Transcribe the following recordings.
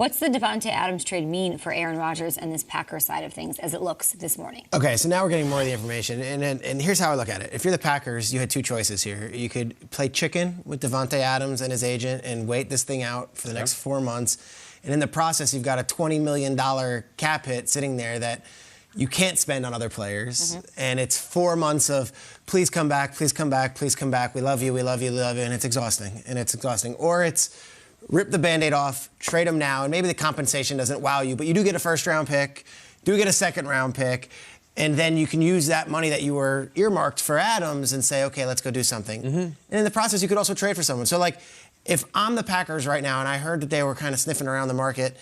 What's the Davante Adams trade mean for Aaron Rodgers and this Packers side of things as it looks this morning? Okay, so now we're getting more of the information, and here's how I look at it. If you're the Packers, you had two choices here. You could play chicken with Davante Adams and his agent and wait this thing out for the next 4 months, and in the process, you've got a $20 million cap hit sitting there that you can't spend on other players, and it's 4 months of please come back, please come back, please come back. We love you, we love you, we love you, and it's exhausting. Or it's rip the Band-Aid off, trade him now, and maybe the compensation doesn't wow you, but you do get a first-round pick, do get a second-round pick, and then you can use that money that you were earmarked for Adams and say, okay, let's go do something. And in the process, you could also trade for someone. So, like, if I'm the Packers right now, and I heard that they were kind of sniffing around the market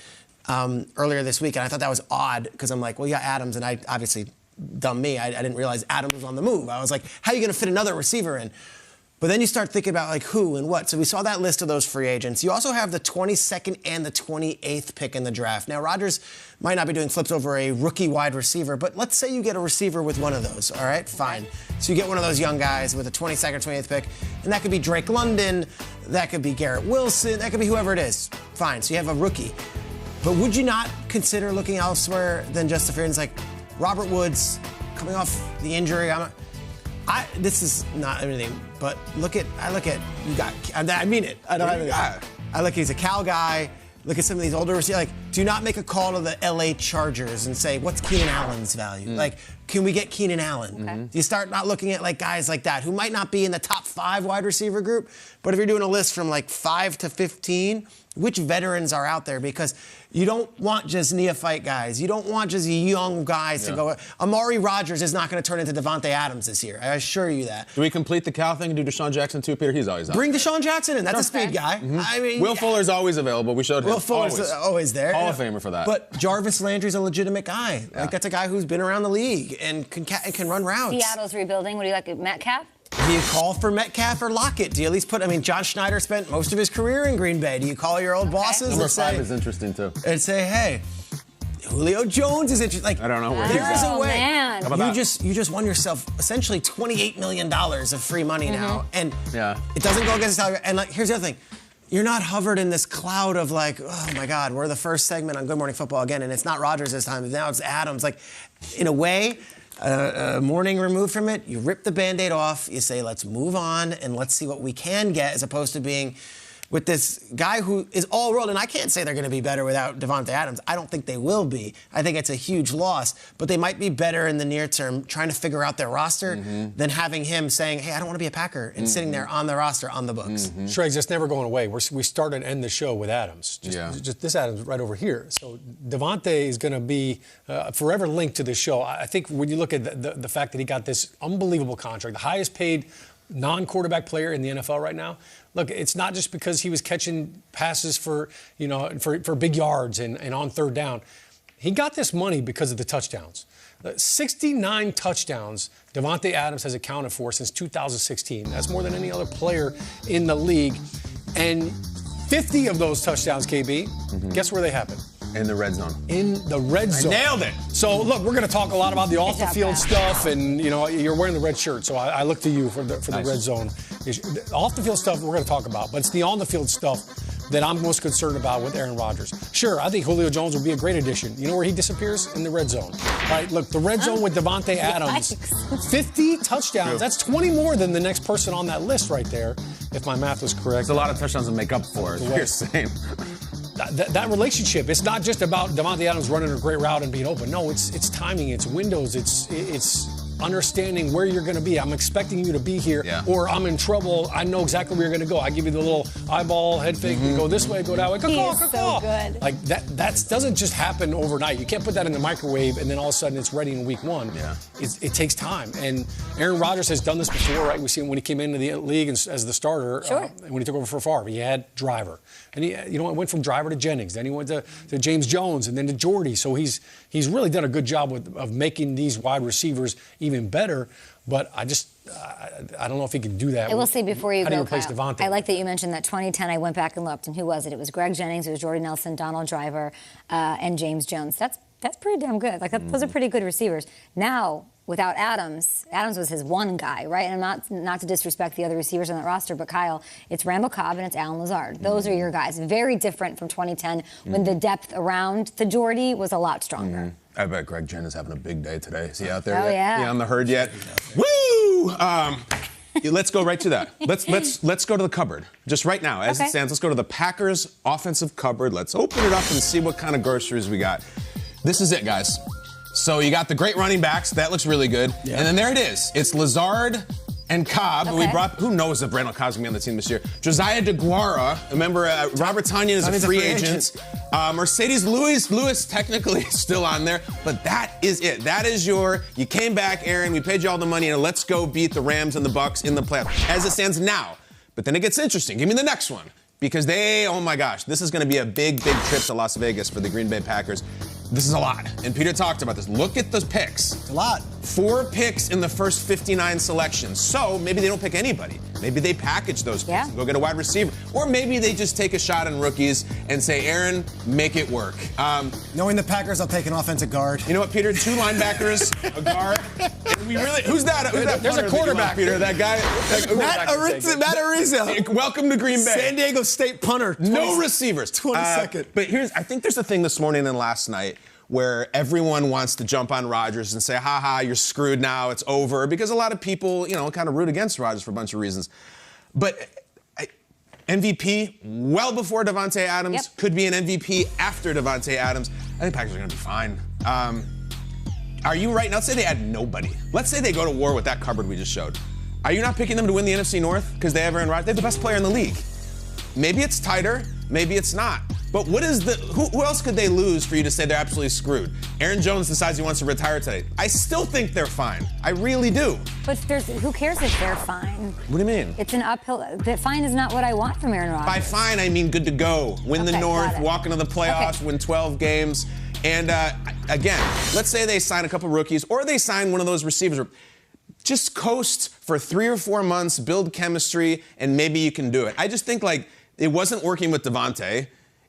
earlier this week, and I thought that was odd because I'm like, well, you got Adams, and I obviously, dumb me, I didn't realize Adams was on the move. I was like, how are you going to fit another receiver in? But then you start thinking about, like, who and what. So we saw that list of those free agents. You also have the 22nd and the 28th pick in the draft. Now, Rodgers might not be doing flips over a rookie wide receiver, but let's say you get a receiver with one of those, all right? Fine. So you get one of those young guys with a 22nd or 28th pick, and that could be Drake London, that could be Garrett Wilson, that could be whoever it is. Fine, so you have a rookie. But would you not consider looking elsewhere than just the Fearns, like Robert Woods coming off the injury? This is not anything, but I look at you got. I mean it. I don't have anything. I look. He's a Cal guy. Look at some of these older receivers. Like, do not make a call to the LA Chargers and say, what's Keenan Allen's value? Like, can we get Keenan Allen? Okay. You start not looking at like guys like that who might not be in the top 5 wide receiver group, but if you're doing a list from like 5 to 15, which veterans are out there? Because you don't want just neophyte guys. You don't want just young guys to go. Amari Rodgers is not going to turn into Davante Adams this year. I assure you that. Do we complete the Cal thing and do Deshaun Jackson too, Peter? He's always out. Bring Deshaun Jackson in. That's a speed guy. I mean, Will Fuller's always available. We showed him. Will Fuller's always there. Hall of Famer for that. But Jarvis Landry's a legitimate guy. Yeah. Like, that's a guy who's been around the league and can run routes. Seattle's rebuilding. What do you like, Metcalf? Do you call for Metcalf or Lockett? Do you at least put, John Schneider spent most of his career in Green Bay. Do you call your old bosses Number and say... 5 is interesting, too. And say, hey, Julio Jones is interesting. Like, I don't know where there is a way. Man. You just won yourself essentially $28 million of free money now. And it doesn't go against the salary. And, like, here's the other thing. You're not hovered in this cloud of, like, oh, my God, we're the first segment on Good Morning Football again, and it's not Rodgers this time. Now it's Adams. Like, in a way... a morning removed from it, you rip the Band-Aid off, you say, let's move on and let's see what we can get, as opposed to being with this guy who is all-world. And I can't say they're going to be better without Davante Adams. I don't think they will be. I think it's a huge loss. But they might be better in the near term trying to figure out their roster than having him saying, hey, I don't want to be a Packer, and sitting there on the roster, on the books. Schrags, it's never going away. We start and end the show with Adams. Just this Adams right over here. So Davante is going to be forever linked to this show. I think when you look at the fact that he got this unbelievable contract, the highest paid non-quarterback player in the NFL right now. Look, it's not just because he was catching passes for big yards and on third down. He got this money because of the touchdowns. 69 touchdowns Davante Adams has accounted for since 2016. That's more than any other player in the league. And 50 of those touchdowns, KB, guess where they happened? In the red zone. In the red zone. Nailed it. So, look, we're going to talk a lot about the off-the-field stuff, and, you're wearing the red shirt, so I look to you for the red zone. Off-the-field stuff we're going to talk about, but it's the on-the-field stuff that I'm most concerned about with Aaron Rodgers. Sure, I think Julio Jones would be a great addition. You know where he disappears? In the red zone. Right? Look, the red zone with Davante Adams, 50 touchdowns. That's 20 more than the next person on that list right there, if my math was correct. There's a lot of touchdowns to make up for, is what you're saying. That relationship, it's not just about Davante Adams running a great route and being open. No, it's timing, it's windows, it's understanding where you're going to be. I'm expecting you to be here, or I'm in trouble. I know exactly where you're going to go. I give you the little eyeball head fake. You go this way, go that way. So good. Like that doesn't just happen overnight. You can't put that in the microwave and then all of a sudden it's ready in week 1. It takes time. And Aaron Rodgers has done this before, right? We've seen when he came into the league as the starter. When he took over for Favre, he had Driver, and he went from Driver to Jennings. Then he went to James Jones, and then to Jordy. So he's really done a good job of making these wide receivers even better, but I don't know if he can do that. I will say before you go, replace Kyle, Davante? I like that you mentioned that 2010. I went back and looked, and who was it? It was Greg Jennings, it was Jordy Nelson, Donald Driver, and James Jones. That's pretty damn good. Like those are pretty good receivers. Now without Adams was his one guy, right? And not to disrespect the other receivers on that roster, but Kyle, it's Randall Cobb and it's Alan Lazard. Those are your guys. Very different from 2010 when the depth around the Jordy was a lot stronger. I bet Greg Jen is having a big day today. Is he out there Oh, yet? yeah. He on the herd yet? Woo! Let's go right to that. Let's go to the cupboard. Just right now, as it stands, let's go to the Packers offensive cupboard. Let's open it up and see what kind of groceries we got. This is it, guys. So you got the great running backs. That looks really good. Yeah. And then there it is. It's Lazard and Cobb. Okay. We brought, who knows if Randall Cobb's going to be on the team this year. Josiah DeGuara. Remember, Robert Tonyan is a free agent. Mercedes Lewis technically is still on there. But that is it. That is you came back, Aaron. We paid you all the money. And let's go beat the Rams and the Bucks in the playoffs. As it stands now. But then it gets interesting. Give me the next one. Because oh my gosh, this is going to be a big trip to Las Vegas for the Green Bay Packers. This is a lot. And Peter talked about this. Look at those picks. It's a lot. 4 picks in the first 59 selections. So maybe they don't pick anybody. Maybe they package those picks and go get a wide receiver. Or maybe they just take a shot on rookies and say, Aaron, make it work. Knowing the Packers, I'll take an offensive guard. You know what, Peter? 2 linebackers, a guard. Who's that? There's a quarterback, Peter. That guy. Matt Ariza. Welcome to Green Bay. San Diego State punter. No receivers. 22nd. But I think there's a thing this morning and last night where everyone wants to jump on Rodgers and say, you're screwed now, it's over. Because a lot of people, kind of root against Rodgers for a bunch of reasons. But MVP well before Davante Adams, could be an MVP after Davante Adams. I think Packers are going to be fine. Are you right? Now, let's say they add nobody. Let's say they go to war with that cupboard we just showed. Are you not picking them to win the NFC North because they have Aaron Rodgers? They have the best player in the league. Maybe it's tighter, maybe it's not. But what is who else could they lose for you to say they're absolutely screwed? Aaron Jones decides he wants to retire today. I still think they're fine. I really do. But who cares if they're fine? What do you mean? It's an uphill. Fine is not what I want from Aaron Rodgers. By fine, I mean good to go. Win the North, walk into the playoffs, win 12 games. And again, let's say they sign a couple rookies or they sign one of those receivers. Just coast for 3 or 4 months, build chemistry, and maybe you can do it. I just think it wasn't working with Davante.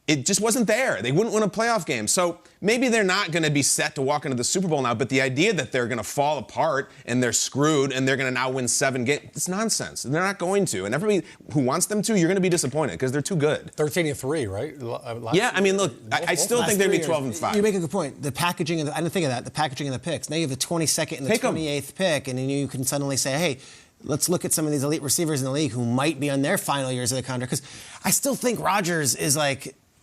It just wasn't there. They wouldn't win a playoff game. So maybe they're not going to be set to walk into the Super Bowl now, but the idea that they're going to fall apart and they're screwed and they're going to now win 7 games, it's nonsense. They're not going to. And everybody who wants them to, you're going to be disappointed because they're too good. 13-3, right? I mean, look, I still think they're going to be 12-5. You make a good point. The packaging, I didn't think of that, the packaging of the picks. Now you have the 22nd and the 28th pick, and then you can suddenly say, hey, let's look at some of these elite receivers in the league who might be on their final years of the contract. Because I still think Rodgers is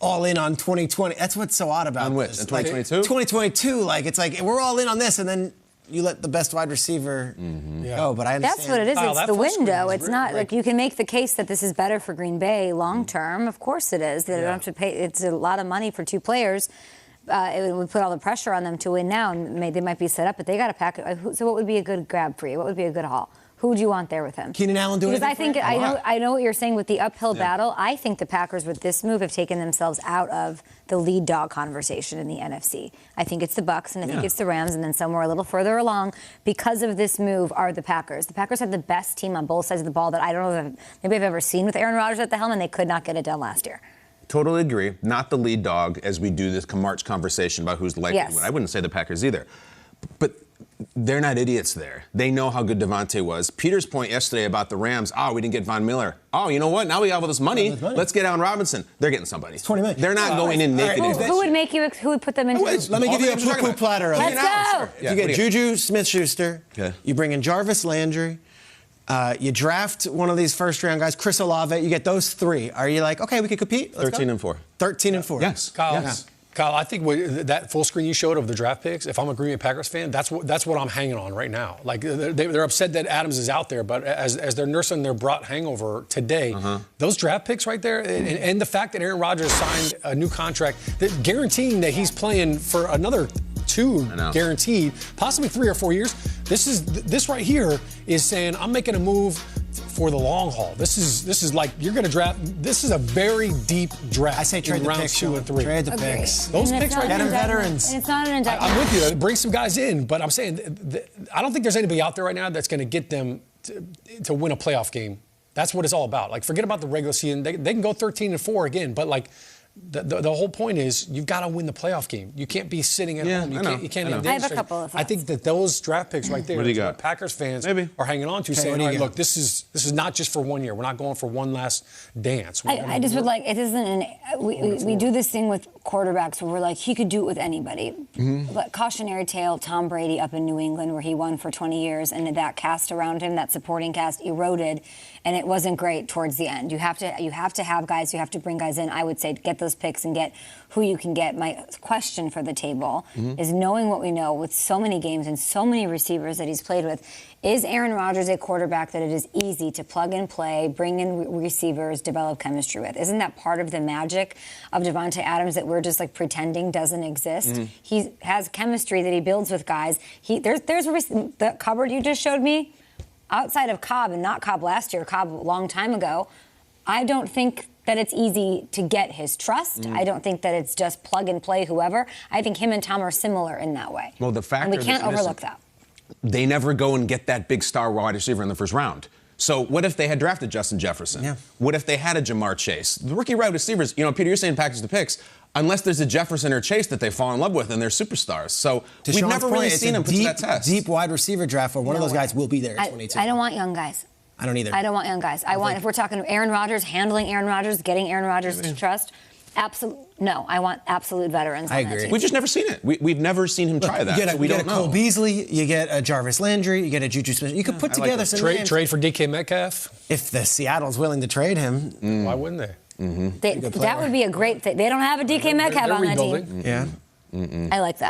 all in on 2020. That's what's so odd about this. On which? In 2022? 2022. It's we're all in on this, and then you let the best wide receiver go. But I understand. That's what it is. It's the window. It's not you can make the case that this is better for Green Bay long term. Of course it is. They don't have to pay. It's a lot of money for 2 players. It would put all the pressure on them to win now, and they might be set up, but they got to pack it. So what would be a good grab for you? What would be a good haul? Who would you want there with him? Keenan Allen doing it? Because I know what you're saying with the uphill battle. I think the Packers with this move have taken themselves out of the lead dog conversation in the NFC. I think it's the Bucks and I think it's the Rams, and then somewhere a little further along because of this move are the Packers. The Packers have the best team on both sides of the ball that I don't know if maybe I've ever seen with Aaron Rodgers at the helm, and they could not get it done last year. Totally agree. Not the lead dog as we do this March conversation about who's likely to win. I wouldn't say the Packers either. But they're not idiots there. They know how good Davante was. Peter's point yesterday about the Rams, we didn't get Von Miller. You know what? Now we have all this money. Let's get Allen Robinson. They're getting somebody. It's $20 million. They're not going in naked. Who would put them into? Let me give you a poo-poo platter. Let's go. You get Juju Smith-Schuster. Okay. You bring in Jarvis Landry. You draft one of these first-round guys, Chris Olave. You get those 3. Are you okay, we could compete? 13-4. 13-4. Yes. Kyle, I think that full screen you showed of the draft picks, if I'm a Green Bay Packers fan, that's what I'm hanging on right now. They're upset that Adams is out there, but as they're nursing their brought hangover today, those draft picks right there, and the fact that Aaron Rodgers signed a new contract, guaranteeing that he's playing for another 2 guaranteed, possibly 3 or 4 years. This right here is saying I'm making a move for the long haul. This is like you're going to draft. This is a very deep draft. I say trade the picks, 2 and 3. Trade the picks. Those picks right there. Veterans. And it's not an indictment. I'm with you. Bring some guys in, but I'm saying I don't think there's anybody out there right now that's going to get them to win a playoff game. That's what it's all about. Forget about the regular season. They can go 13-4 again, but the whole point is you've got to win the playoff game. You can't be sitting at home. You can't. I have a couple of thoughts. I think that those draft picks right there, What do you got? Packers fans Maybe. are hanging on to, saying, what do "All you right, got? look, this is not just for 1 year. We're not going for one last dance." I just would like, it isn't we do this thing with quarterbacks where we're like, he could do it with anybody. But cautionary tale, Tom Brady up in New England where he won for 20 years and that cast around him, that supporting cast eroded and it wasn't great towards the end. You have to have guys, you have to bring guys in. I would say get those picks and get who you can get. My question for the table is, knowing what we know with so many games and so many receivers that he's played with, is Aaron Rodgers a quarterback that it is easy to plug and play, bring in receivers, develop chemistry with? Isn't that part of the magic of Davante Adams that we're just like pretending doesn't exist? He has chemistry that he builds with guys. There's the cupboard you just showed me, outside of Cobb, and not Cobb last year, Cobb a long time ago. I don't think that it's easy to get his trust. I don't think that it's just plug and play whoever. I think him and Tom are similar in that way. Well, the factor and we can't that's missing- overlook that. They never go and get that big star wide receiver in the first round. So what if they had drafted Justin Jefferson? Yeah. What if they had a Jamar Chase? The rookie wide receivers, Peter, you're saying package the picks. Unless there's a Jefferson or Chase that they fall in love with and they're superstars. So To we've Sean's never point, really it's seen a him put to that test. deep wide receiver draft where one of No those way. guys will be there at 22. I don't want young guys. I don't either. I don't want young guys. If we're talking Aaron Rodgers, handling Aaron Rodgers, getting Aaron Rodgers to trust, no, I want absolute veterans. I on that agree. team. We've just never seen it. We've never seen him try that. You get so we a don't know. Cole Beasley, you get a Jarvis Landry, you get a Juju Smith. You could put I like together that. some trade names. for DK Metcalf. If the Seattle's willing to trade him. Why wouldn't they? That would be a great thing. They don't have a DK Metcalf They're on that team. rebuilding. Yeah. I like that.